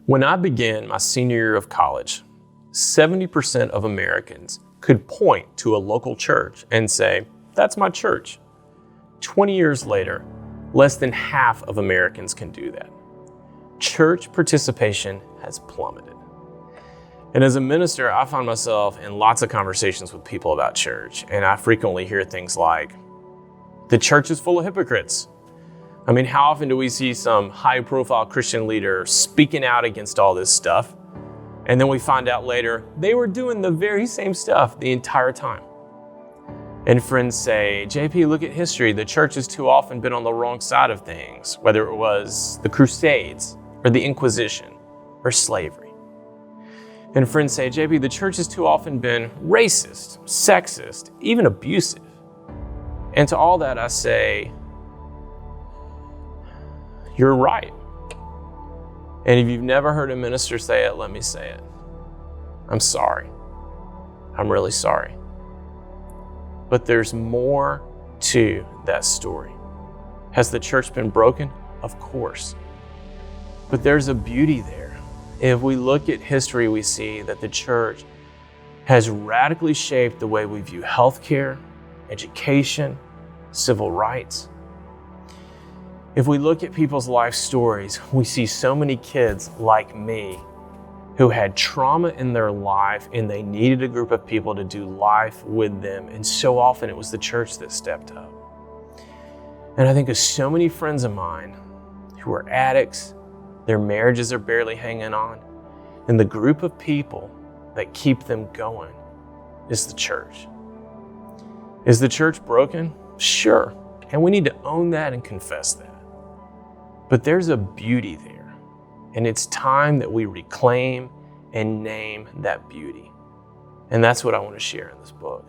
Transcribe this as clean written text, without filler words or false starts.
When I began my senior year of college, 70% of Americans could point to a local church and say, "That's my church." 20 years later, less than half of Americans can do that. Church participation has plummeted. And as a minister, I find myself in lots of conversations with people about church, and I frequently hear things like, "The church is full of hypocrites." I mean, how often do we see some high-profile Christian leader speaking out against all this stuff, and then we find out later they were doing the very same stuff the entire time? And friends say, "JP, look at history. The church has too often been on the wrong side of things, whether it was the Crusades or the Inquisition or slavery." And friends say, "JP, the church has too often been racist, sexist, even abusive." And to all that I say, you're right. And if you've never heard a minister say it, let me say it. I'm sorry. I'm really sorry. But there's more to that story. Has the church been broken? Of course. But there's a beauty there. If we look at history, we see that the church has radically shaped the way we view healthcare, education, civil rights. If we look at people's life stories, we see so many kids like me who had trauma in their life and they needed a group of people to do life with them. And so often it was the church that stepped up. And I think of so many friends of mine who are addicts, their marriages are barely hanging on, and the group of people that keep them going is the church. Is the church broken? Sure. And we need to own that and confess that. But there's a beauty there, and it's time that we reclaim and name that beauty. And that's what I want to share in this book.